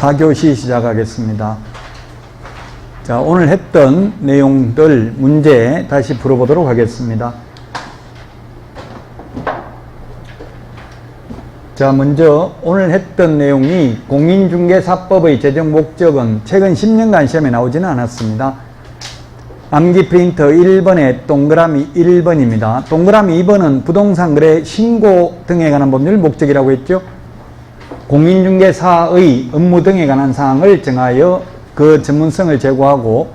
4교시 시작하겠습니다. 자, 오늘 했던 내용들 문제 다시 풀어보도록 하겠습니다. 자, 먼저 오늘 했던 내용이 공인중개사법의 제정 목적은 최근 10년간 시험에 나오지는 않았습니다. 암기 프린터 1번에 동그라미 1번입니다. 동그라미 2번은 부동산 거래 신고 등에 관한 법률 목적이라고 했죠. 공인중개사의 업무 등에 관한 사항을 정하여 그 전문성을 제고하고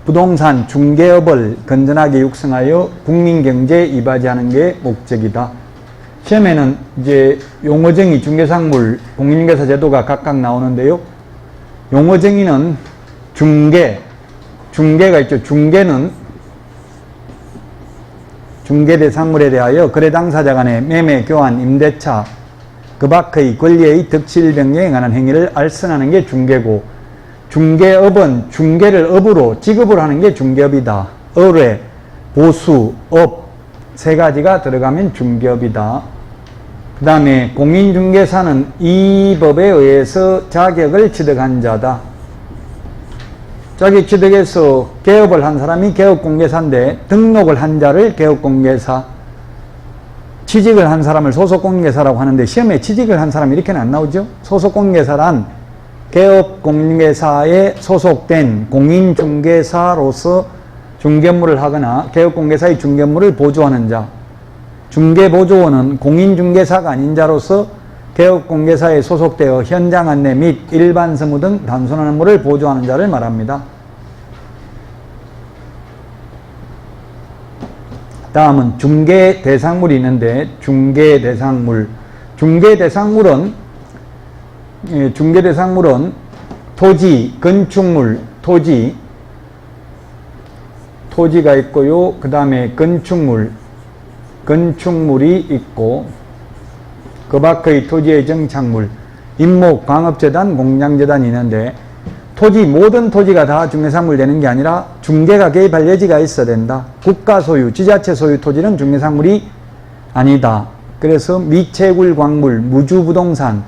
부동산 중개업을 건전하게 육성하여 국민경제에 이바지하는 게 목적이다. 시험에는 이제 용어정의, 중개상물, 공인중개사 제도가 각각 나오는데요. 용어정의는 중개가 있죠. 중개는 중개대상물에 대하여 거래 당사자 간의 매매, 교환, 임대차, 그 밖의 권리의 득실 변경에 관한 행위를 알선하는 게 중개고, 중개업은 중개를 업으로 지급을 하는 게 중개업이다. 의뢰, 보수, 업 세 가지가 들어가면 중개업이다. 그 다음에 공인중개사는 이 법에 의해서 자격을 취득한 자다. 자격 취득해서 개업을 한 사람이 개업공개사인데 등록을 한 자를 개업공개사, 취직을 한 사람을 소속공개사라고 하는데 시험에 취직을 한 사람이 이렇게는 안 나오죠. 소속공개사란 개업공개사에 소속된 공인중개사로서 중개업무를 하거나 개업공개사의 중개업무를 보조하는 자, 중개보조원은 공인중개사가 아닌 자로서 개업공개사에 소속되어 현장 안내 및 일반 서무 등 단순한 업무를 보조하는 자를 말합니다. 다음은 중개대상물이 있는데, 중개대상물은 토지, 건축물, 토지가 있고요. 그 다음에 건축물이 있고, 그 밖의 토지의 정착물, 임목, 광업재단, 공장재단이 있는데, 모든 토지가 다 중개상물 되는 게 아니라 중개가 개입할 여지가 있어야 된다. 국가 소유, 지자체 소유 토지는 중개상물이 아니다. 그래서 미채굴 광물, 무주부동산,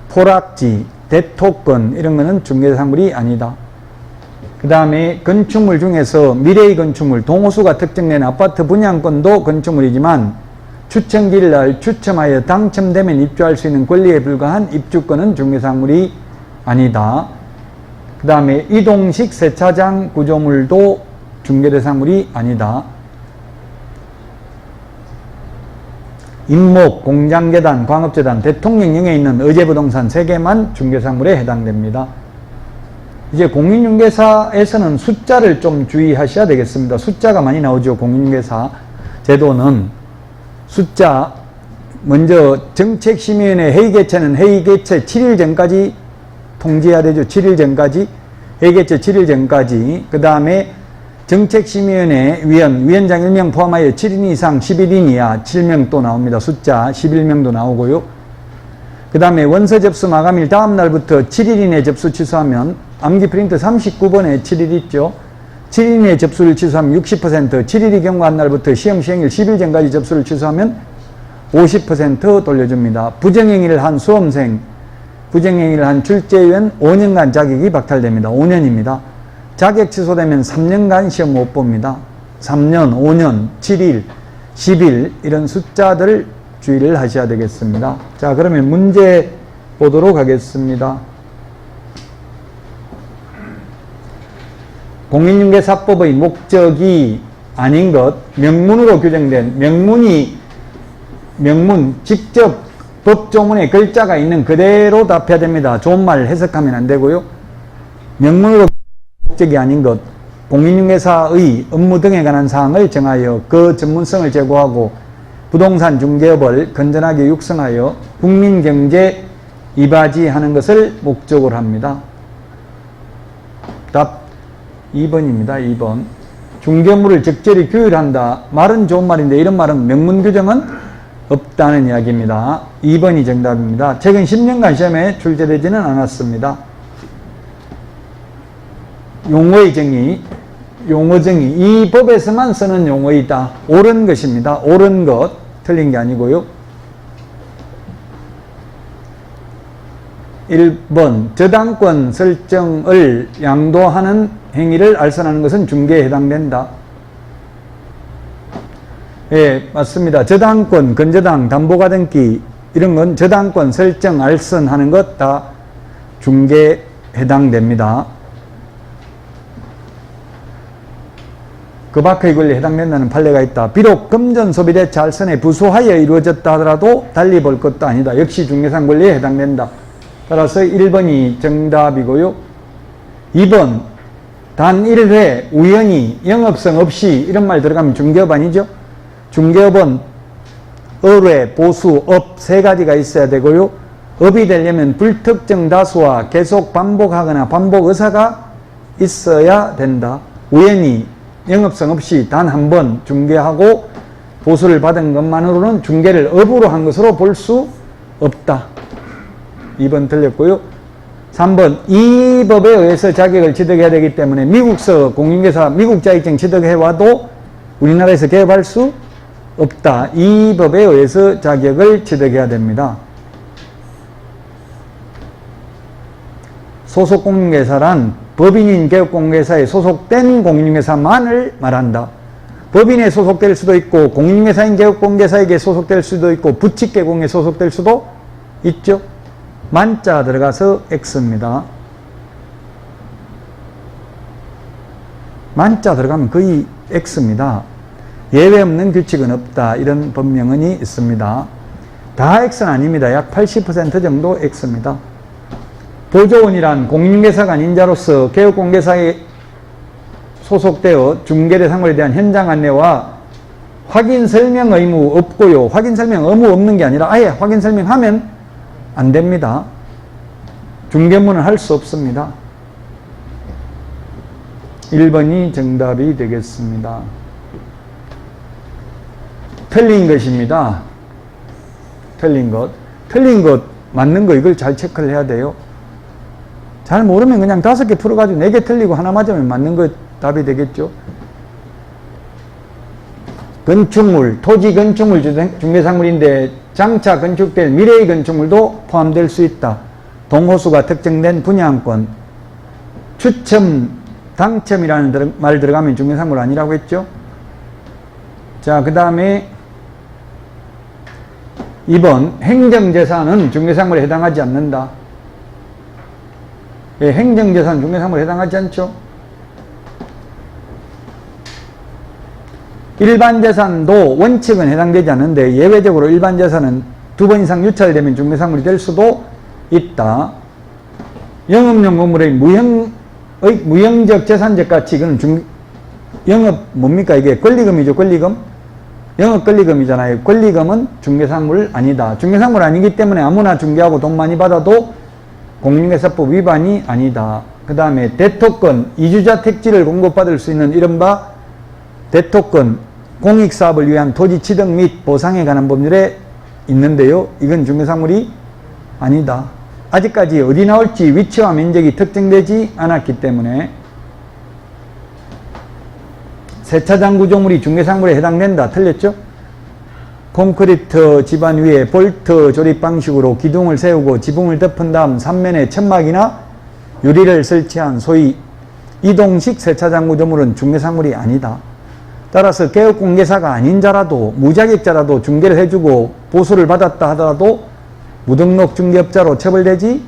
포락지, 대토권 이런 거는 중개상물이 아니다. 그 다음에 건축물 중에서 미래의 건축물, 동호수가 특정된 아파트 분양권도 건축물이지만 추첨기일 날 추첨하여 당첨되면 입주할 수 있는 권리에 불과한 입주권은 중개상물이 아니다. 그 다음에 이동식 세차장 구조물도 중개대상물이 아니다. 임목, 공장재단, 광업재단, 대통령령에 있는 의제부동산 3개만 중개상물에 해당됩니다. 이제 공인중개사에서는 숫자를 좀 주의하셔야 되겠습니다. 숫자가 많이 나오죠. 공인중개사 제도는 숫자, 먼저 정책심의위원회 회의 개최는 회의 개최 7일 전까지 통지해야 되죠. 7일 전까지, 회의 개최 7일 전까지. 그 다음에 정책심의위원회 위원장 1명 포함하여 7인 이상 11인 이하 7명 또 나옵니다. 숫자 11명도 나오고요. 그 다음에 원서 접수 마감일 다음 날부터 7일 이내 접수 취소하면, 암기 프린트 39번에 7일 있죠. 7일 이내 접수를 취소하면 60%, 7일이 경과한 날부터 시험 시행일 10일 전까지 접수를 취소하면 50% 돌려줍니다. 부정행위를 한 수험생, 부정행위를 한 출제위원 5년간 자격이 박탈됩니다. 5년입니다. 자격 취소되면 3년간 시험 못 봅니다. 3년, 5년, 7일, 10일 이런 숫자들 주의를 하셔야 되겠습니다. 자, 그러면 문제 보도록 하겠습니다. 공인중개사법의 목적이 아닌 것, 명문으로 규정된 명문 직접 법조문에 글자가 있는 그대로 답해야 됩니다. 좋은 말 해석하면 안 되고요. 명문으로 목적이 아닌 것, 공인중개사의 업무 등에 관한 사항을 정하여 그 전문성을 제고하고 부동산 중개업을 건전하게 육성하여 국민경제에 이바지하는 것을 목적으로 합니다. 답 2번입니다. 2번. 중개업무를 적절히 규율한다. 말은 좋은 말인데 이런 말은 명문 규정은 없다는 이야기입니다. 2번이 정답입니다. 최근 10년간 시험에 출제되지는 않았습니다. 용어정의, 이 법에서만 쓰는 용어이다. 옳은 것입니다. 옳은 것, 틀린 게 아니고요. 1번 저당권 설정을 양도하는 행위를 알선하는 것은 중개에 해당된다. 예, 맞습니다. 저당권, 건저당, 담보가등기 이런 건 저당권 설정, 알선하는 것 다 중개에 해당됩니다. 그 밖의 권리에 해당된다는 판례가 있다. 비록 금전 소비대차 알선에 부수하여 이루어졌다 하더라도 달리 볼 것도 아니다. 역시 중개상 권리에 해당된다. 따라서 1번이 정답이고요. 2번 단 1회 우연히 영업성 없이 이런 말 들어가면 중개업 아니죠? 중개업은 의뢰, 보수, 업 세 가지가 있어야 되고요. 업이 되려면 불특정 다수와 계속 반복하거나 반복 의사가 있어야 된다. 우연히 영업성 없이 단 한 번 중개하고 보수를 받은 것만으로는 중개를 업으로 한 것으로 볼 수 없다. 2번 틀렸고요. 3번 이 법에 의해서 자격을 취득해야 되기 때문에 미국서 공인중개사 미국 자격증 취득해와도 우리나라에서 개업할 수 없다. 이 법에 의해서 자격을 취득해야 됩니다. 소속 공인중개사란 법인인 개업공개사에 소속된 공인중개사만을 말한다. 법인에 소속될 수도 있고 공인중개사인 개업공개사에게 소속될 수도 있고 부칙개공에 소속될 수도 있죠. 만자 들어가서 X입니다. 만자 들어가면 거의 X입니다. 예외 없는 규칙은 없다. 이런 법명언이 있습니다. 다 X는 아닙니다. 약 80% 정도 X입니다. 보조원이란 공인중개사가 아닌 자로서 개업공개사에 소속되어 중개대상물에 대한 현장 안내와 확인 설명 의무 없고요. 확인 설명 의무 없는 게 아니라 아예 확인 설명하면 안 됩니다. 중개문을 할 수 없습니다. 1번이 정답이 되겠습니다. 틀린 것입니다. 틀린 것. 틀린 것, 맞는 거 이걸 잘 체크를 해야 돼요. 잘 모르면 그냥 5개 풀어가지고 4개 틀리고 하나 맞으면 맞는 거 답이 되겠죠. 건축물, 토지 건축물 중개상물인데 장차 건축될 미래의 건축물도 포함될 수 있다. 동호수가 특정된 분양권, 추첨, 당첨이라는 말 들어가면 중개상물 아니라고 했죠. 자, 그 다음에 2번 행정재산은 중개상물에 해당하지 않는다. 예, 행정재산 중개상물에 해당하지 않죠. 일반재산도 원칙은 해당되지 않는데 예외적으로 일반재산은 2번 이상 유찰되면 중개상물이 될 수도 있다. 영업용 건물의 무형적 재산적 가치, 이거는 영업 뭡니까? 이게 권리금이죠. 권리금. 영업 권리금이잖아요. 권리금은 중개상물 아니다. 중개상물 아니기 때문에 아무나 중개하고 돈 많이 받아도 공인중개사법 위반이 아니다. 그 다음에 대토권, 이주자 택지를 공급받을 수 있는 이른바 대토권, 공익사업을 위한 토지 취득 및 보상에 관한 법률에 있는데요. 이건 중개상물이 아니다. 아직까지 어디 나올지 위치와 면적이 특정되지 않았기 때문에 세차장 구조물이 중개상물에 해당된다. 틀렸죠? 콘크리트 지반 위에 볼트 조립 방식으로 기둥을 세우고 지붕을 덮은 다음 3면에 천막이나 유리를 설치한 소위 이동식 세차장 구조물은 중개상물이 아니다. 따라서 개업공개사가 아닌 자라도 무자격자라도 중개를 해주고 보수를 받았다 하더라도 무등록 중개업자로 처벌되지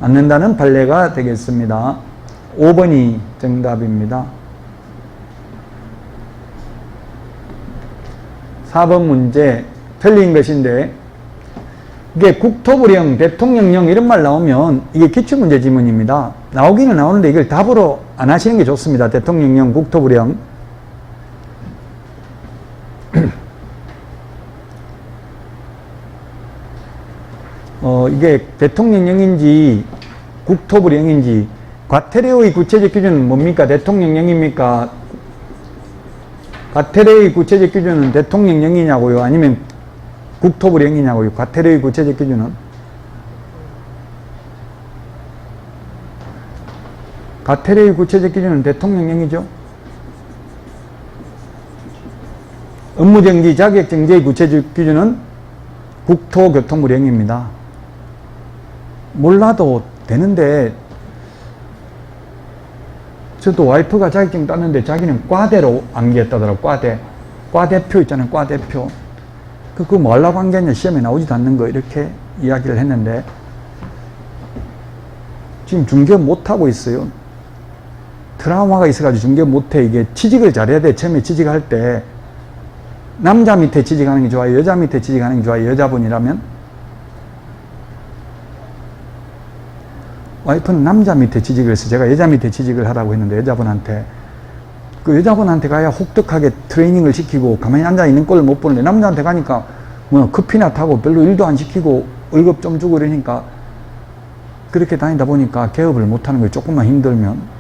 않는다는 판례가 되겠습니다. 5번이 정답입니다. 4번 문제 틀린 것인데 이게 국토부령, 대통령령 이런 말 나오면 이게 기출문제 지문입니다. 나오기는 나오는데 이걸 답으로 안 하시는 게 좋습니다. 대통령령, 국토부령. 이게 대통령령인지 국토부령인지 과태료의 구체적 기준은 뭡니까? 대통령령입니까? 과태료의 구체적 기준은 대통령령이냐고요? 아니면 국토부령이냐고요? 과태료의 구체적 기준은? 과태료의 구체적 기준은 대통령령이죠. 업무정지 자격정지의 구체적 기준은 국토교통부령입니다. 몰라도 되는데, 저도 와이프가 자격증 땄는데 자기는 과대로 암기했다더라고. 과대표 있잖아요. 과대표. 그거 뭐 하려고 한 게 아니라 시험에 나오지도 않는 거, 이렇게 이야기를 했는데, 지금 중개 못하고 있어요. 트라우마가 있어가지고 중개 못해. 이게 취직을 잘해야 돼. 처음에 취직할 때 남자 밑에 취직하는 게 좋아요, 여자 밑에 취직하는 게 좋아요? 여자분이라면? 와이프는 남자 밑에 취직을 해서 제가 여자 밑에 취직을 하라고 했는데, 여자분한테 그 여자분한테 가야 혹독하게 트레이닝을 시키고 가만히 앉아 있는 꼴을 못 보는데, 남자한테 가니까 뭐 커피나 타고 별로 일도 안 시키고 월급 좀 주고 이러니까, 그렇게 다니다 보니까 개업을 못하는 거예요. 조금만 힘들면.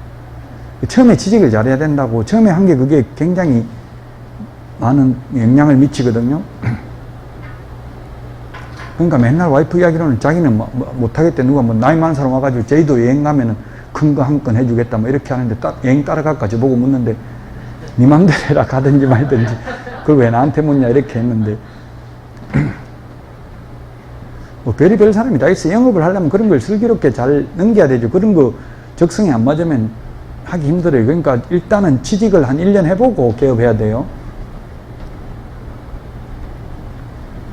처음에 취직을 잘해야 된다고. 처음에 한 게 그게 굉장히 많은 영향을 미치거든요. 그러니까 맨날 와이프 이야기로는 자기는 못하겠대. 누가 뭐 나이 많은 사람 와가지고 제주도 여행 가면은 큰 거 한 건 해주겠다 뭐 이렇게 하는데, 딱 여행 따라갈까 저보고 묻는데, 네 맘대로 해라, 가든지 말든지. 그걸 왜 나한테 묻냐 이렇게 했는데, 뭐 별의별 사람이 다 있어. 영업을 하려면 그런 걸 슬기롭게 잘 넘겨야 되죠. 그런 거 적성에 안 맞으면 하기 힘들어요. 그러니까 일단은 취직을 한 1년 해보고 개업해야 돼요.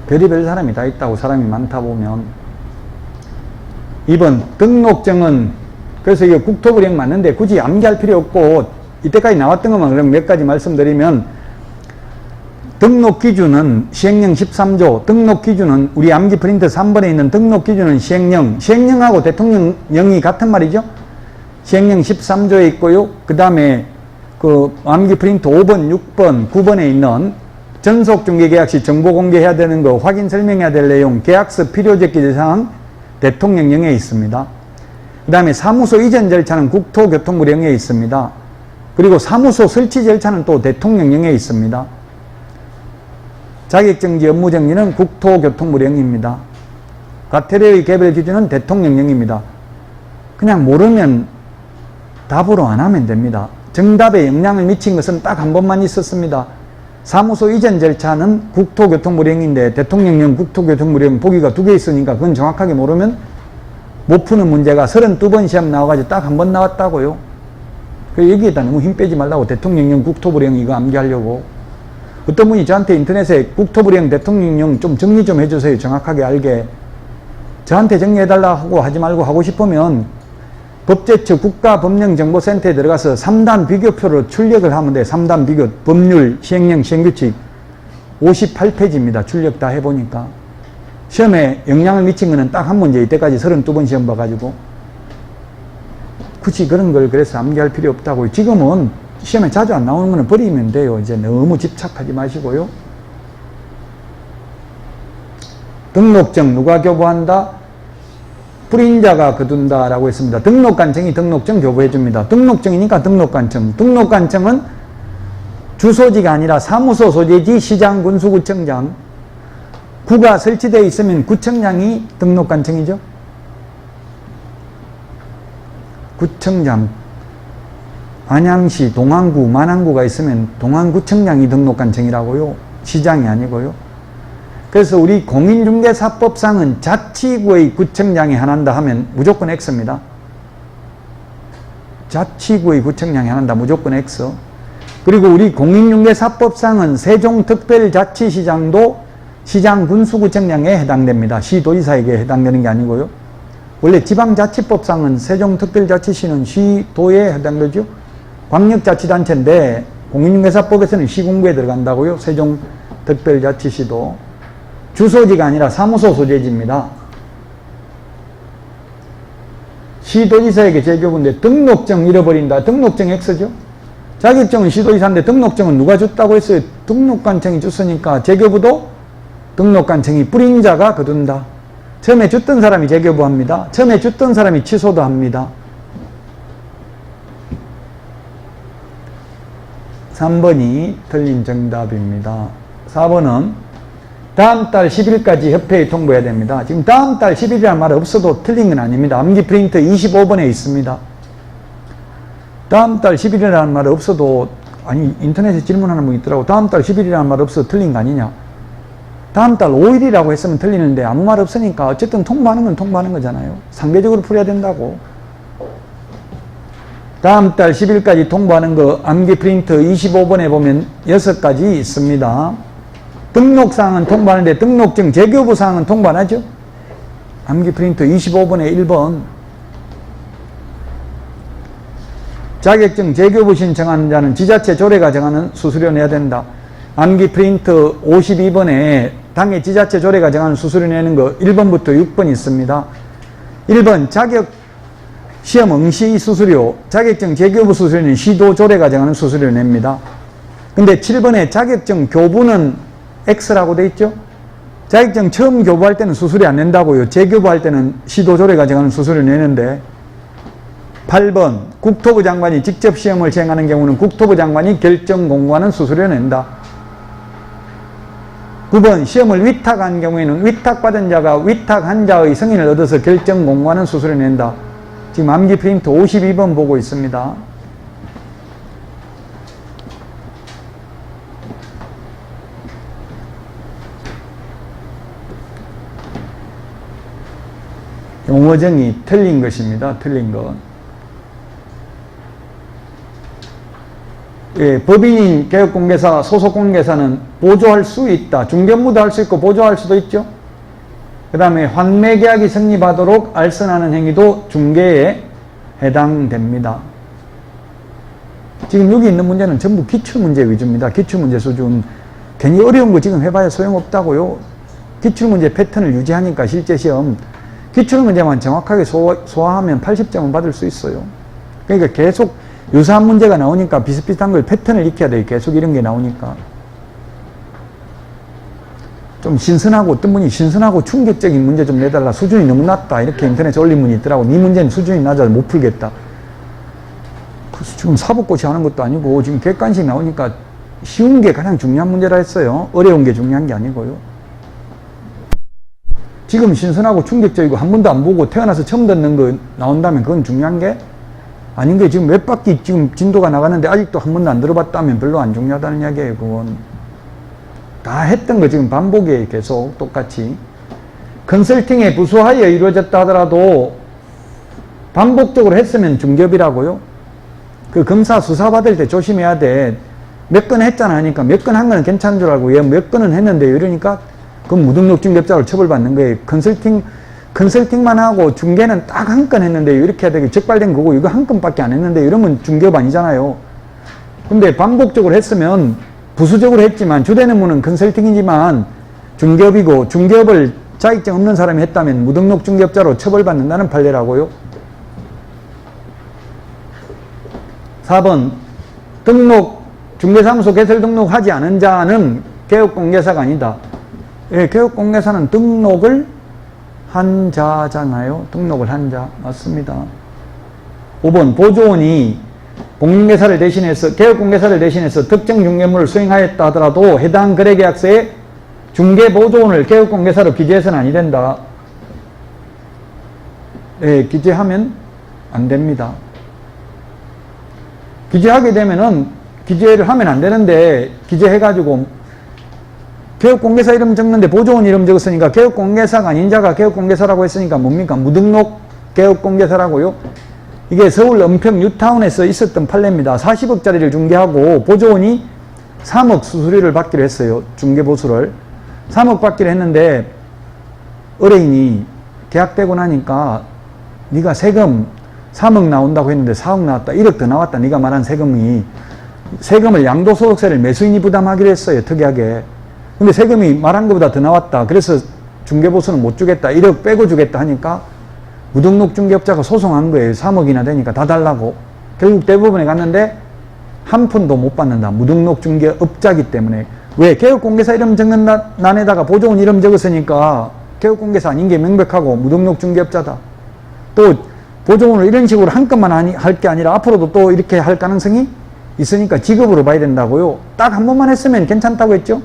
별의별 사람이 다 있다고, 사람이 많다 보면. 2번 등록증은, 그래서 이게 국토부령 맞는데 굳이 암기할 필요 없고 이때까지 나왔던 것만 그럼 몇 가지 말씀드리면, 등록 기준은 시행령 13조, 등록 기준은 우리 암기 프린트 3번에 있는 등록 기준은 시행령하고 대통령령이 같은 말이죠. 시행령 13조에 있고요. 그 다음에 그 암기 프린트 5번, 6번, 9번에 있는 전속중개계약 시 정보 공개해야 되는 거, 확인 설명해야 될 내용, 계약서 필요적 기재사항 대통령령에 있습니다. 그 다음에 사무소 이전 절차는 국토교통부령에 있습니다. 그리고 사무소 설치 절차는 또 대통령령에 있습니다. 자격정지 업무정지는 국토교통부령입니다. 과태료의 개별 기준은 대통령령입니다. 그냥 모르면 답으로 안 하면 됩니다. 정답에 영향을 미친 것은 딱 한 번만 있었습니다. 사무소 이전 절차는 국토교통부령인데 대통령령, 국토교통부령 보기가 2개 있으니까 그건 정확하게 모르면 못 푸는 문제가 32번 시험 나와가지고 딱 한 번 나왔다고요. 여기에다 너무 힘 빼지 말라고. 대통령령, 국토부령 이거 암기하려고. 어떤 분이 저한테 인터넷에 국토부령, 대통령령 좀 정리 좀 해주세요. 정확하게 알게. 저한테 정리해달라고 하지 말고, 하고 싶으면 법제처 국가법령정보센터에 들어가서 3단 비교표로 출력을 하면 돼요. 3단 비교, 법률, 시행령, 시행규칙 58페이지입니다. 출력 다 해보니까. 시험에 영향을 미친 거는 딱 한 문제, 이때까지 32번 시험 봐가지고. 굳이 그런 걸 그래서 암기할 필요 없다고요. 지금은 시험에 자주 안 나오는 거는 버리면 돼요. 이제 너무 집착하지 마시고요. 등록증 누가 교부한다? 불인자가 거둔다 라고 했습니다. 등록관청이 등록증 교부해 줍니다. 등록증이니까 등록관청. 등록관청은 주소지가 아니라 사무소 소재지 시장, 군수, 구청장. 구가 설치되어 있으면 구청장이 등록관청이죠. 구청장, 안양시, 동안구, 만안구가 있으면 동안구청장이 등록관청이라고요. 시장이 아니고요. 그래서 우리 공인중개사법상은 자치구의 구청장이 하나한다 하면 무조건 X입니다. 자치구의 구청장이 하나한다 무조건 X. 그리고 우리 공인중개사법상은 세종특별자치시장도 시장, 군수구청장에 해당됩니다. 시도지사에게 해당되는 게 아니고요. 원래 지방자치법상은 세종특별자치시는 시도에 해당되죠. 광역자치단체인데 공인중개사법에서는 시군구에 들어간다고요. 세종특별자치시도. 주소지가 아니라 사무소 소재지입니다. 시도지사에게 재교부인데 등록증 잃어버린다. 등록증 X죠. 자격증은 시도지사인데 등록증은 누가 줬다고 했어요? 등록관청이 줬으니까 재교부도 등록관청이 불인자가 거둔다. 처음에 줬던 사람이 재교부합니다. 처음에 줬던 사람이 취소도 합니다. 3번이 틀린 정답입니다. 4번은 다음 달 10일까지 협회에 통보해야 됩니다. 지금 다음 달 10일이라는 말 없어도 틀린 건 아닙니다. 암기 프린트 25번에 있습니다. 다음 달 10일이라는 말 없어도, 아니 인터넷에 질문하는 분 있더라고. 다음 달 10일이라는 말 없어도 틀린 거 아니냐. 다음 달 5일이라고 했으면 틀리는데 아무 말 없으니까 어쨌든 통보하는 건 통보하는 거잖아요. 상대적으로 풀어야 된다고. 다음 달 10일까지 통보하는 거 암기 프린트 25번에 보면 6가지 있습니다. 등록사항은 통보하는데 등록증 재교부 사항은 통보 안 하죠? 암기 프린트 25번에 1번. 자격증 재교부 신청하는 자는 지자체 조례가 정하는 수수료 내야 된다. 암기 프린트 52번에 당해 지자체 조례가 정하는 수수료 내는 거 1번부터 6번 있습니다. 1번 자격 시험 응시 수수료, 자격증 재교부 수수료는 시도 조례가 정하는 수수료 냅니다. 근데 7번에 자격증 교부는 X라고 돼 있죠? 자격증 처음 교부할 때는 수수료 안 낸다고요. 재교부할 때는 시도 조례가 정하는 수수료 내는데. 8번 국토부 장관이 직접 시험을 시행하는 경우는 국토부 장관이 결정 공고하는 수수료 낸다. 9번 시험을 위탁한 경우에는 위탁받은 자가 위탁한 자의 승인을 얻어서 결정 공고하는 수수료 낸다. 지금 암기 프린트 52번 보고 있습니다. 용어정이 틀린 것입니다. 틀린 것. 예, 법인인 개업공개사, 소속공개사는 보조할 수 있다. 중개무도 할 수 있고 보조할 수도 있죠. 그 다음에 환매계약이 성립하도록 알선하는 행위도 중개에 해당됩니다. 지금 여기 있는 문제는 전부 기출문제 위주입니다. 기출문제 수준. 괜히 어려운 거 지금 해봐야 소용없다고요. 기출문제 패턴을 유지하니까 실제 시험 기출문제만 정확하게 소화하면 80점은 받을 수 있어요. 그러니까 계속 유사한 문제가 나오니까 비슷비슷한 걸 패턴을 익혀야 돼요. 계속 이런 게 나오니까. 좀 신선하고, 어떤 분이 신선하고 충격적인 문제 좀 내달라. 수준이 너무 낮다. 이렇게 인터넷에 올린 분이 있더라고. 네 문제는 수준이 낮아서 못 풀겠다. 그래서 지금 사법고시 하는 것도 아니고 지금 객관식 나오니까 쉬운 게 가장 중요한 문제라 했어요. 어려운 게 중요한 게 아니고요. 지금 신선하고 충격적이고 한 번도 안 보고 태어나서 처음 듣는 거 나온다면 그건 중요한 게 아닌 게 지금 몇 바퀴 지금 진도가 나가는데 아직도 한 번도 안 들어봤다면 별로 안 중요하다는 이야기예요. 그건 다 했던 거 지금 반복이에요. 계속 똑같이. 컨설팅에 부수하여 이루어졌다 하더라도 반복적으로 했으면 중개업이라고요. 그 검사 수사 받을 때 조심해야 돼. 몇 건 했잖아 하니까 몇 건 한 거는 괜찮은 줄 알고 얘 몇 건은 했는데 이러니까 그건 무등록 중개업자로 처벌받는 거예요. 컨설팅만 하고 중개는 딱 한 건 했는데 이렇게 해야 되게 적발된 거고 이거 한 건밖에 안 했는데 이러면 중개업 아니잖아요. 근데 반복적으로 했으면 부수적으로 했지만 주된 업무는 컨설팅이지만 중개업이고 중개업을 자격증 없는 사람이 했다면 무등록 중개업자로 처벌받는다는 판례라고요. 4번 등록 중개사무소 개설 등록하지 않은 자는 개업공개사가 아니다. 예, 개업공개사는 등록을 한 자잖아요. 등록을 한 자. 맞습니다. 5번 보조원이 공인중개사를 대신해서 개업공개사를 대신해서 특정 중개물을 수행하였다 하더라도 해당 거래계약서에 중개보조원을 개업공개사로 기재해서는 아니 된다. 예, 기재하면 안 됩니다. 기재하게 되면은 기재를 하면 안 되는데 기재해가지고 개업공개사 이름 적는데 보조원 이름 적었으니까 개업공개사가 아닌 자가 개업공개사라고 했으니까 뭡니까? 무등록 개업공개사라고요. 이게 서울 은평 뉴타운에서 있었던 판례입니다. 40억짜리를 중개하고 보조원이 3억 수수료를 받기로 했어요. 중개보수를. 3억 받기로 했는데 의뢰인이 계약되고 나니까 네가 세금 3억 나온다고 했는데 4억 나왔다. 1억 더 나왔다. 네가 말한 세금을 양도소득세를 매수인이 부담하기로 했어요. 특이하게. 근데 세금이 말한 것보다 더 나왔다. 그래서 중개보수는 못 주겠다. 1억 빼고 주겠다 하니까 무등록 중개업자가 소송한 거예요. 3억이나 되니까 다 달라고. 결국 대법원에 갔는데 한 푼도 못 받는다. 무등록 중개업자기 때문에. 왜? 개업공개사 이름 적는 난에다가 보조원 이름 적었으니까 개업공개사 아닌 게 명백하고 무등록 중개업자다. 또 보조원을 이런 식으로 한 건만 할 게 아니라 앞으로도 또 이렇게 할 가능성이 있으니까 직업으로 봐야 된다고요. 딱 한 번만 했으면 괜찮다고 했죠.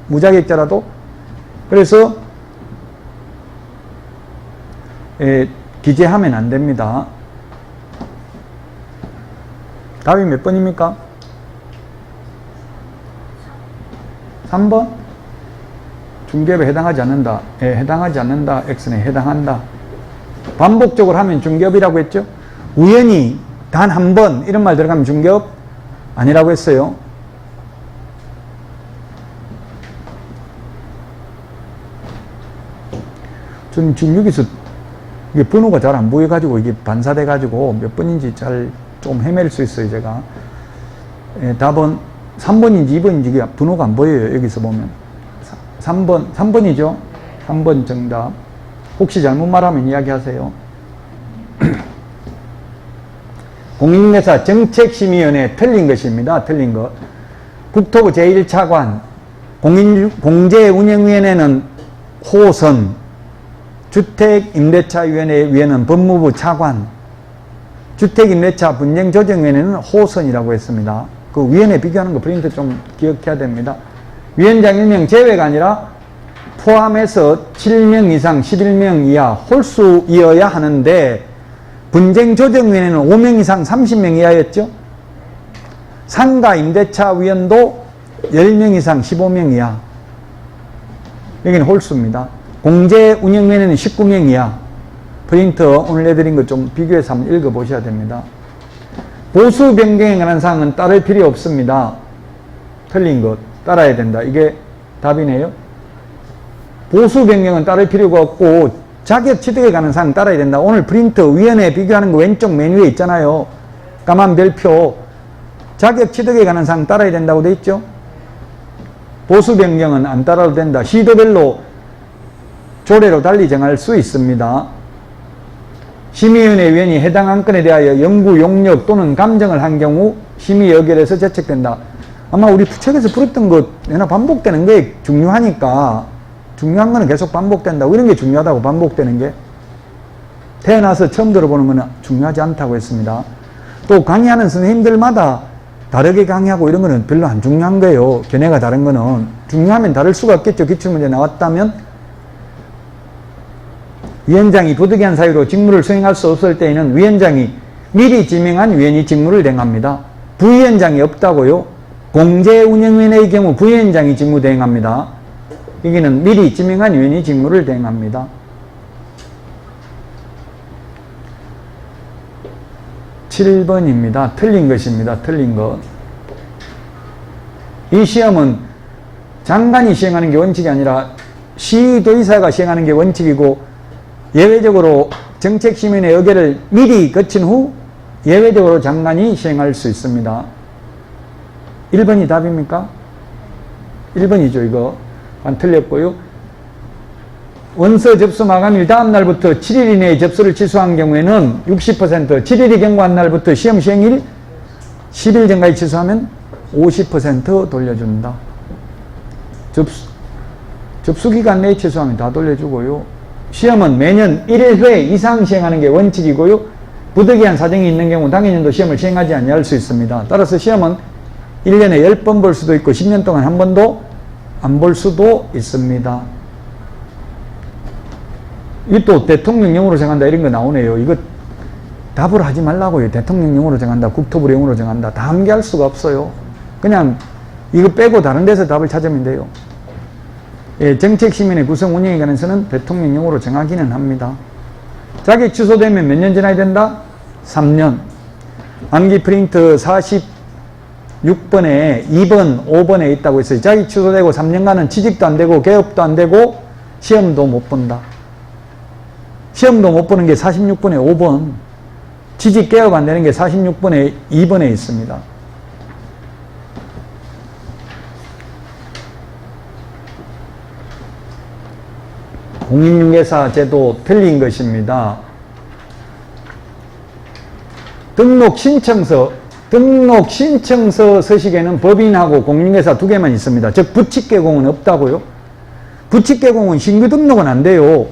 무자격자라도. 그래서 기재하면 안 됩니다. 답이 몇 번입니까? 3번? 중개업에 해당하지 않는다. 해당하지 않는다. X는 해당한다. 반복적으로 하면 중개업이라고 했죠. 우연히 단 한 번 이런 말 들어가면 중개업 아니라고 했어요. 전 지금 여기서 이게 번호가 잘 안 보여가지고 이게 반사돼가지고 몇 번인지 잘 좀 헤맬 수 있어요, 제가. 답은 3번인지 2번인지 이게 번호가 안 보여요, 여기서 보면. 3번이죠? 3번 정답. 혹시 잘못 말하면 이야기하세요. 공인중개사 정책심의위원회 틀린 것입니다. 틀린 것. 국토부 제1차관, 공제운영위원회는 호선, 주택임대차위원회는 법무부 차관, 주택임대차 분쟁조정위원회는 호선이라고 했습니다. 그 위원회 비교하는 거 프린트 좀 기억해야 됩니다. 위원장 1명 제외가 아니라 포함해서 7명 이상 11명 이하 홀수이어야 하는데 분쟁조정위원회는 5명 이상 30명 이하였죠. 상가임대차위원도 10명 이상 15명 이하. 여기는 홀수입니다. 공제운영위원회는 19명 이하. 프린터 오늘 내드린 것 좀 비교해서 한번 읽어보셔야 됩니다. 보수 변경에 관한 사항은 따를 필요 없습니다. 틀린 것. 따라야 된다. 이게 답이네요. 보수 변경은 따를 필요가 없고 자격 취득에 관한 사항 따라야 된다. 오늘 프린터 위원회 비교하는 거 왼쪽 맨 위에 있잖아요. 까만 별표. 자격 취득에 관한 사항 따라야 된다고 돼 있죠. 보수 변경은 안 따라도 된다. 시도별로 조례로 달리 정할 수 있습니다. 심의위원회 위원이 해당 안건에 대하여 연구, 용역 또는 감정을 한 경우 심의 의결에서 제책된다. 아마 우리 부책에서 풀었던 것 내나 반복되는 게 중요하니까 중요한 거는 계속 반복된다고 이런 게 중요하다고 반복되는 게 태어나서 처음 들어보는 거는 중요하지 않다고 했습니다. 또 강의하는 선생님들마다 다르게 강의하고 이런 거는 별로 안 중요한 거예요. 견해가 다른 거는. 중요하면 다를 수가 없겠죠. 기출문제 나왔다면. 위원장이 부득이한 사유로 직무를 수행할 수 없을 때에는 위원장이 미리 지명한 위원이 직무를 대행합니다. 부위원장이 없다고요? 공제운영위원회의 경우 부위원장이 직무 대행합니다. 여기는 미리 지명한 위원이 직무를 대행합니다. 7번입니다. 틀린 것입니다. 틀린 것. 이 시험은 장관이 시행하는 게 원칙이 아니라 시도의사가 시행하는 게 원칙이고 예외적으로 정책심의위원회 의결을 미리 거친 후 예외적으로 장관이 시행할 수 있습니다. 1번이 답입니까? 1번이죠, 이거. 안 틀렸고요. 원서 접수 마감일 다음 날부터 7일 이내에 접수를 취소한 경우에는 60%, 7일이 경과한 날부터 시험 시행일 10일 전까지 취소하면 50% 돌려준다. 접수기간 내에 취소하면 다 돌려주고요. 시험은 매년 1회 이상 시행하는 게 원칙이고요. 부득이한 사정이 있는 경우 당해년도 시험을 시행하지 아니할 수 있습니다. 따라서 시험은 1년에 10번 볼 수도 있고 10년 동안 한 번도 안 볼 수도 있습니다. 이게 또 대통령령으로 정한다 이런 거 나오네요. 이거 답을 하지 말라고요. 대통령령으로 정한다, 국토부령으로 정한다. 다 암기할 수가 없어요. 그냥 이거 빼고 다른 데서 답을 찾으면 돼요. 예, 정책심의위원회 구성 운영에 관해서는 대통령령으로 정하기는 합니다. 자격 취소되면 몇 년 지나야 된다? 3년. 암기 프린트 46번에 2번, 5번에 있다고 했어요. 자격 취소되고 3년간은 취직도 안 되고 개업도 안 되고 시험도 못 본다. 시험도 못 보는 게 46번에 5번. 취직 개업 안 되는 게 46번에 2번에 있습니다. 공인중개사 제도 틀린 것입니다. 등록 신청서 서식에는 법인하고 공인중개사 두 개만 있습니다. 즉 부칙개공은 없다고요. 부칙개공은 신규 등록은 안 돼요.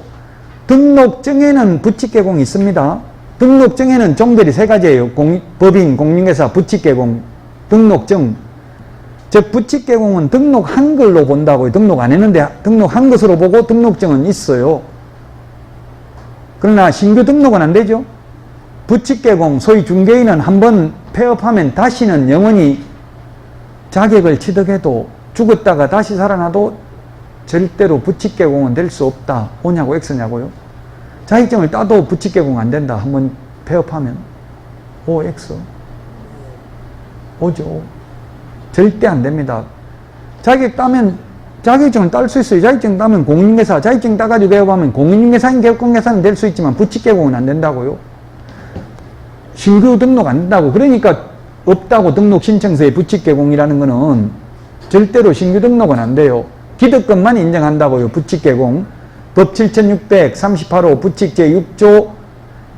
등록증에는 부칙개공이 있습니다. 등록증에는 종별이 세 가지예요. 법인, 공인중개사, 부칙개공, 등록증. 즉 부칙개공은 등록한 걸로 본다고요. 등록 안 했는데 등록한 것으로 보고 등록증은 있어요. 그러나 신규 등록은 안 되죠. 부칙개공, 소위 중개인은 한번 폐업하면 다시는 영원히 자격을 취득해도 죽었다가 다시 살아나도 절대로 부칙계공은 될 수 없다. O냐고 X냐고요? 자격증을 따도 부칙계공 안 된다. 한번 폐업하면 O, X. O죠. 절대 안 됩니다. 자격증을 딸 수 있어요. 자격증 따면 공인중개사, 자격증 따가지고 배워보면 공인중개사인 개업공개사는 될 수 있지만 부칙계공은 안 된다고요. 신규 등록 안 된다고. 그러니까 없다고 등록 신청서에 부칙계공이라는 거는 절대로 신규 등록은 안 돼요. 기득권만 인정한다고요. 부칙계공. 법 7638호 부칙 제6조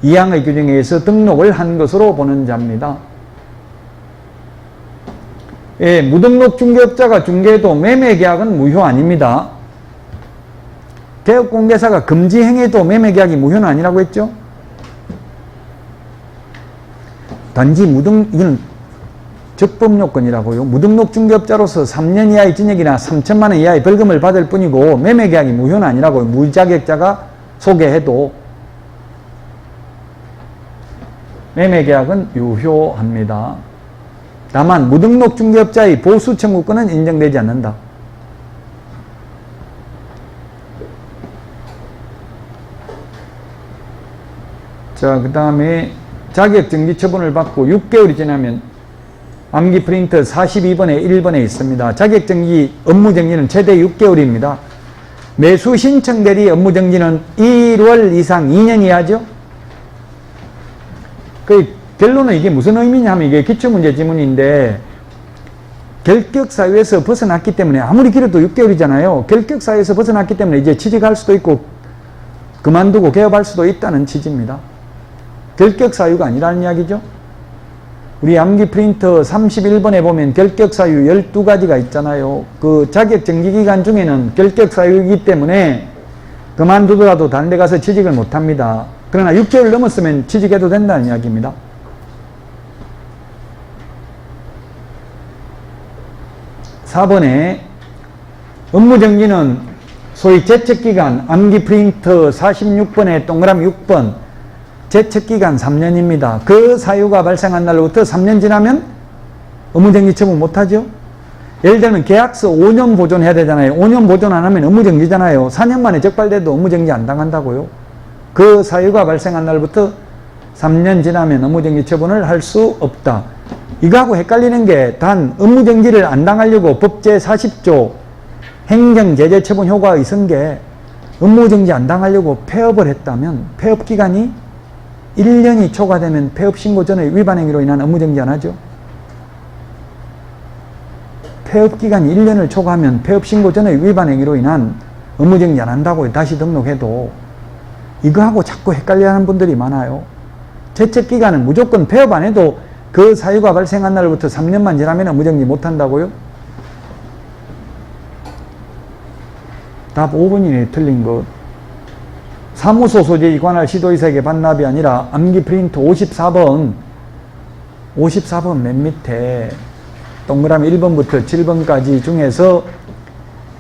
2항의 규정에 의해서 등록을 한 것으로 보는 자입니다. 예, 무등록 중개업자가 중개해도 매매계약은 무효 아닙니다. 개업공개사가 금지행해도 매매계약이 무효는 아니라고 했죠? 단지 이건 적법요건이라고요. 무등록 중개업자로서 3년 이하의 징역이나 3천만 원 이하의 벌금을 받을 뿐이고 매매계약이 무효는 아니라고요. 무자격자가 소개해도 매매계약은 유효합니다. 다만 무등록 중개업자의 보수 청구권은 인정되지 않는다. 자, 그 다음에 자격정지 처분을 받고 6개월이 지나면 암기 프린터 42번에 1번에 있습니다. 자격정지 업무정지는 최대 6개월입니다. 매수 신청 대리 업무정지는 1월 이상 2년 이하죠. 그 결론은 이게 무슨 의미냐 하면 이게 기출문제 지문인데 결격사유에서 벗어났기 때문에 아무리 길어도 6개월이잖아요. 결격사유에서 벗어났기 때문에 이제 취직할 수도 있고 그만두고 개업할 수도 있다는 취지입니다. 결격사유가 아니라는 이야기죠. 우리 암기 프린터 31번에 보면 결격사유 12가지가 있잖아요. 그 자격정지기간 중에는 결격사유이기 때문에 그만두더라도 다른 데 가서 취직을 못합니다. 그러나 6개월 넘었으면 취직해도 된다는 이야기입니다. (4번에) 업무정지는 소위 제척기간 암기 프린터 46번에 동그라미 6번 제척기간 3년입니다. 그 사유가 발생한 날로부터 3년 지나면 업무정지 처분 못하죠. 예를 들면 계약서 5년 보존해야 되잖아요. 5년 보존 안 하면 업무정지잖아요. 4년 만에 적발돼도 업무정지 안 당한다고요. 그 사유가 발생한 날부터 3년 지나면 업무정지 처분을 할 수 없다. 이거하고 헷갈리는 게 단 업무정지를 안 당하려고 법 제40조 행정제재처분 효과의 승계 업무정지 안 당하려고 폐업을 했다면 폐업기간이 1년이 초과되면 폐업신고 전에 위반 행위로 인한 업무정지 안 하죠. 폐업기간이 1년을 초과하면 폐업신고 전에 위반 행위로 인한 업무정지 안 한다고 다시 등록해도 이거하고 자꾸 헷갈려하는 분들이 많아요. 제척기간은 무조건 폐업 안 해도 그 사유가 발생한 날부터 3년만 지나면 업무정지 못한다고요? 답 5번이네. 틀린 것. 사무소 소재에 관할 시도의사에게 반납이 아니라 암기 프린트 54번 맨 밑에 동그라미 1번부터 7번까지 중에서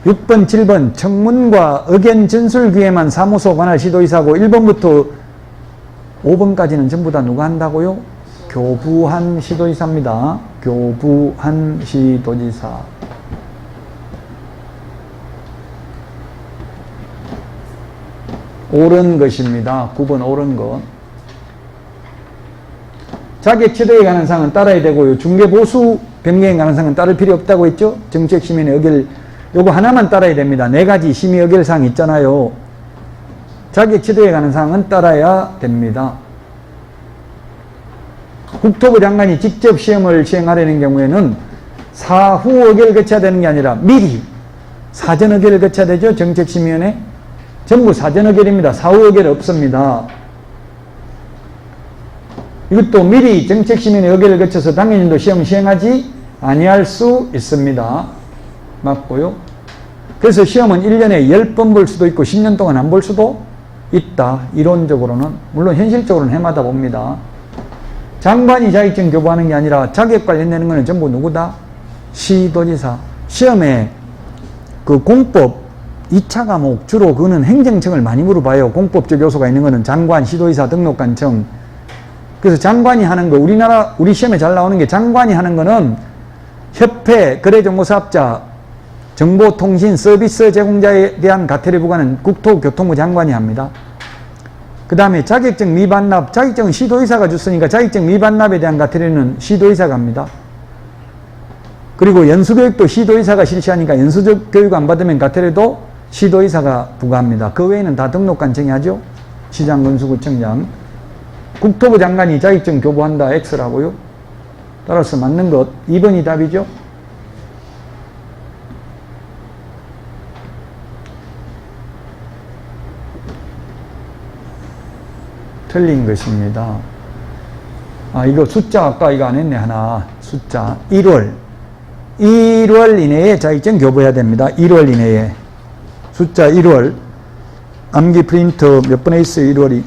6번, 7번 청문과 의견 전술 기회만 사무소 관할 시도의사고 1번부터 5번까지는 전부 다 누가 한다고요? 교부한 시도지사입니다. 교부한 시도지사. 옳은 것입니다. 9번 옳은 것. 자격 취득에 관한 사항은 따라야 되고요. 중개보수 변경에 관한 사항은 따를 필요 없다고 했죠. 정책심의의 의결 요거 하나만 따라야 됩니다. 4가지 심의 의결 사항 있잖아요. 자격 취득에 관한 사항은 따라야 됩니다. 국토부 장관이 직접 시험을 시행하려는 경우에는 사후 의결을 거쳐야 되는 게 아니라 미리 사전 의결을 거쳐야 되죠. 정책심의위원회 전부 사전 의결입니다. 사후 의결 없습니다. 이것도 미리 정책심의위원회 의결을 거쳐서 당연히도 시험 시행하지 아니할 수 있습니다. 맞고요. 그래서 시험은 1년에 10번 볼 수도 있고 10년 동안 안 볼 수도 있다. 이론적으로는. 물론 현실적으로는 해마다 봅니다. 장관이 자격증 교부하는 게 아니라 자격 관련되는 거는 전부 누구다? 시도지사. 시험에 그 공법 2차 과목 주로 그거는 행정청을 많이 물어봐요. 공법적 요소가 있는 거는 장관, 시도지사, 등록관청. 그래서 장관이 하는 거, 우리 시험에 잘 나오는 게 장관이 하는 거는 협회, 거래정보사업자, 정보통신 서비스 제공자에 대한 과태료 부과는 국토교통부 장관이 합니다. 그 다음에 자격증 미반납, 자격증은 시도의사가 줬으니까 자격증 미반납에 대한 과태료는 시도의사가 합니다. 그리고 연수교육도 시도의사가 실시하니까 연수교육 안 받으면 과태료도 시도의사가 부과합니다. 그 외에는 다 등록관청이 하죠. 시장, 군수구청장. 국토부 장관이 자격증 교부한다 X라고요. 따라서 맞는 것 2번이 답이죠. 틀린 것입니다. 이거 숫자 아까 이거 안 했네. 하나 숫자 1월 이내에 자격증 교부해야 됩니다. 1월 이내에 숫자 1월 암기 프린터 몇 번에 있어요? 1월이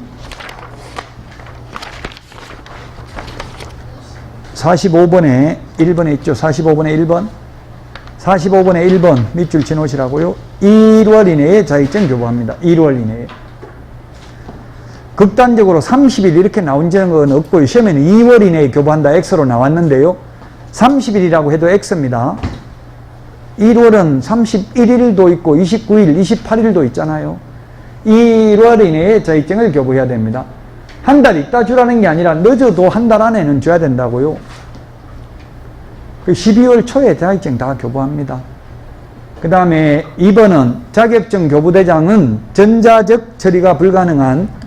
45번에 1번에 있죠. 45번에 1번 45번에 1번 밑줄 치놓으시라고요. 1월 이내에 자격증 교부합니다. 1월 이내에. 극단적으로 30일 이렇게 나온 적은 없고요. 시험에는 2월 이내에 교부한다 X로 나왔는데요. 30일이라고 해도 X입니다. 1월은 31일도 있고 29일, 28일도 있잖아요. 1월 이내에 자격증을 교부해야 됩니다. 한 달 있다 주라는 게 아니라 늦어도 한 달 안에는 줘야 된다고요. 12월 초에 자격증 다 교부합니다. 그 다음에 2번은 자격증 교부대장은 전자적 처리가 불가능한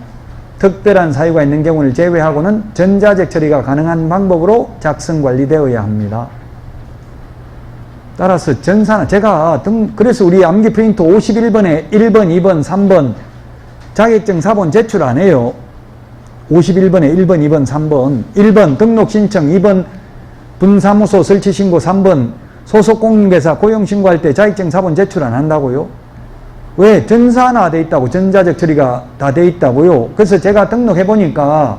특별한 사유가 있는 경우를 제외하고는 전자적 처리가 가능한 방법으로 작성 관리되어야 합니다. 따라서 전산은 그래서 우리 암기 프린터 51번에 1번, 2번, 3번 자격증 사본 제출 안 해요. 51번에 1번, 2번, 3번 1번 등록 신청, 2번 분사무소 설치 신고, 3번 소속 공인회사 고용 신고할 때 자격증 사본 제출 안 한다고요? 왜? 전산화 돼 있다고. 전자적 처리가 다 돼 있다고요. 그래서 제가 등록해 보니까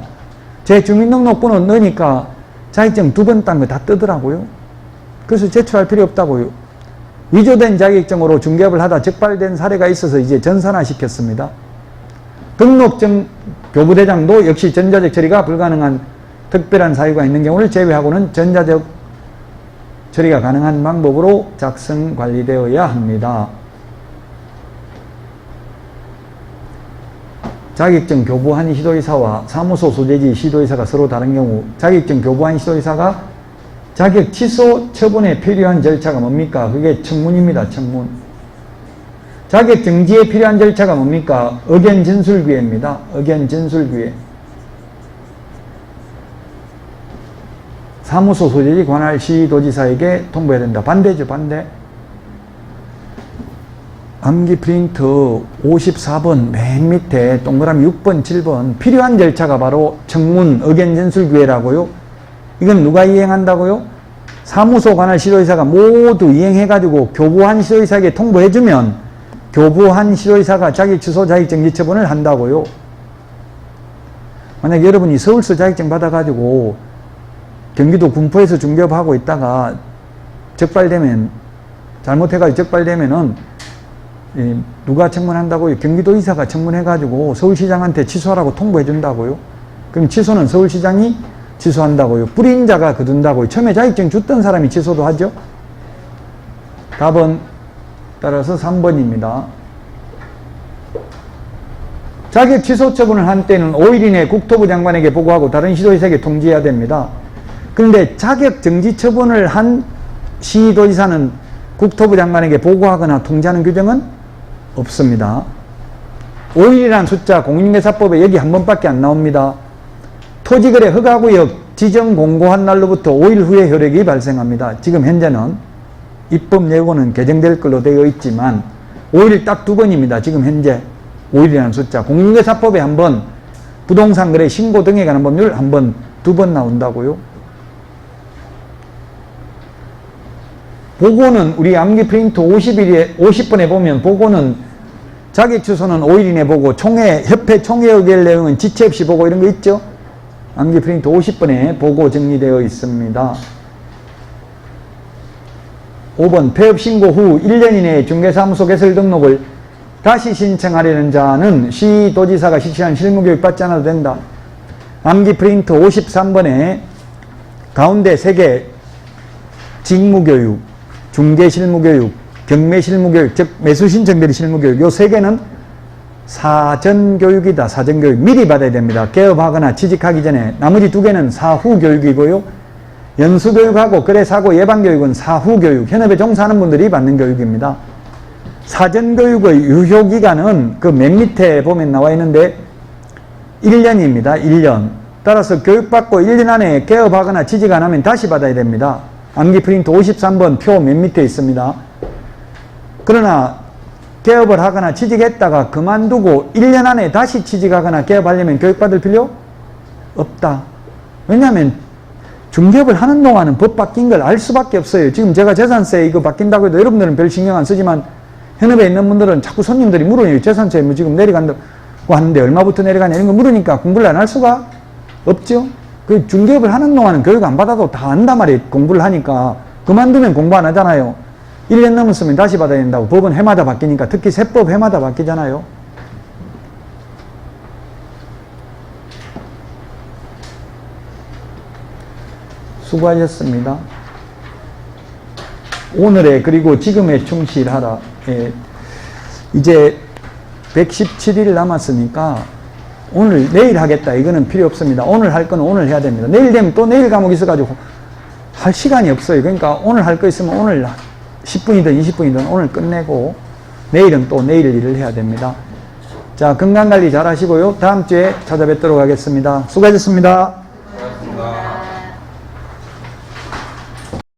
제 주민등록번호 넣으니까 자격증 2번 딴 거 다 뜨더라고요. 그래서 제출할 필요 없다고요. 위조된 자격증으로 중개업을 하다 적발된 사례가 있어서 이제 전산화 시켰습니다. 등록증 교부대장도 역시 전자적 처리가 불가능한 특별한 사유가 있는 경우를 제외하고는 전자적 처리가 가능한 방법으로 작성 관리되어야 합니다. 자격증 교부한 시도의사와 사무소 소재지 시도의사가 서로 다른 경우 자격증 교부한 시도의사가 자격 취소 처분에 필요한 절차가 뭡니까? 그게 청문입니다. 청문. 자격 정지에 필요한 절차가 뭡니까? 의견 진술기회입니다. 의견 진술기회. 사무소 소재지 관할 시도지사에게 통보해야 된다. 반대죠. 반대. 암기 프린트 54번 맨 밑에 동그라미 6번, 7번 필요한 절차가 바로 청문, 의견 진술기회라고요. 이건 누가 이행한다고요? 사무소 관할 시도의사가 모두 이행해가지고 교부한 시도의사에게 통보해주면 교부한 시도의사가 자격 취소 자격정지 처분을 한다고요. 만약 여러분이 서울서 자격증 받아가지고 경기도 군포에서 중개업하고 있다가 적발되면 잘못해가지고 적발되면은 누가 청문한다고요? 경기도의사가 청문해가지고 서울시장한테 취소하라고 통보해준다고요. 그럼 취소는 서울시장이 취소한다고요. 뿌린 자가 거둔다고요. 처음에 자격증 줬던 사람이 취소도 하죠. 답은 따라서 3번입니다. 자격 취소 처분을 한 때는 5일 이내에 국토부 장관에게 보고하고 다른 시도지사에게 통지해야 됩니다. 그런데 자격 정지 처분을 한 시도지사는 국토부 장관에게 보고하거나 통지하는 규정은 없습니다. 5일이라는 숫자 공인중개사법에 여기 한 번밖에 안 나옵니다. 토지거래 허가구역 지정 공고한 날로부터 5일 후에 효력이 발생합니다. 지금 현재는 입법 예고는 개정될 걸로 되어 있지만 5일 딱 2번입니다. 지금 현재 5일이라는 숫자 공인중개사법에 한 번, 부동산 거래 신고 등에 관한 법률 한 번, 2번 나온다고요. 보고는 우리 암기 프린트 50번에 보면 보고는 자격 취소는 5일 이내 보고 협회 총회 의결 내용은 지체 없이 보고 이런 거 있죠. 암기 프린트 50번에 보고 정리되어 있습니다. 5번 폐업 신고 후 1년 이내에 중개사무소 개설 등록을 다시 신청하려는 자는 시도지사가 실시한 실무교육 받지 않아도 된다. 암기 프린트 53번에 가운데 3개 직무교육, 중개실무교육, 경매 실무교육, 즉 매수 신청 대리 실무교육, 요 세 개는 사전교육이다. 사전교육 미리 받아야 됩니다. 개업하거나 취직하기 전에. 나머지 두 개는 사후교육이고요. 연수교육하고 거래사고 예방교육은 사후교육, 현업에 종사하는 분들이 받는 교육입니다. 사전교육의 유효기간은 그 맨 밑에 보면 나와 있는데 1년입니다. 1년. 따라서 교육받고 1년 안에 개업하거나 취직 안 하면 다시 받아야 됩니다. 암기 프린트 53번 표 맨 밑에 있습니다. 그러나 개업을 하거나 취직했다가 그만두고 1년 안에 다시 취직하거나 개업하려면 교육받을 필요 없다. 왜냐하면 중개업을 하는 동안은 법 바뀐 걸 알 수밖에 없어요. 지금 제가 재산세 이거 바뀐다고 해도 여러분들은 별 신경 안 쓰지만 현업에 있는 분들은 자꾸 손님들이 물어요. 재산세 뭐 지금 내려간다고 하는데 얼마부터 내려가냐 이런 거 물으니까 공부를 안 할 수가 없죠. 그 중개업을 하는 동안은 교육 안 받아도 다 안단 말이에요. 공부를 하니까. 그만두면 공부 안 하잖아요. 1년 넘었으면 다시 받아야 된다고. 법은 해마다 바뀌니까. 특히 세법 해마다 바뀌잖아요. 수고하셨습니다. 오늘의 그리고 지금에 충실하라. 예. 이제 117일 남았으니까 오늘 내일 하겠다 이거는 필요 없습니다. 오늘 할 거는 오늘 해야 됩니다. 내일 되면 또 내일 과목 있어가지고 할 시간이 없어요. 그러니까 오늘 할 거 있으면 오늘 10분이든 20분이든 오늘 끝내고 내일은 또 내일 일을 해야 됩니다. 자, 건강관리 잘 하시고요. 다음 주에 찾아뵙도록 하겠습니다. 수고하셨습니다.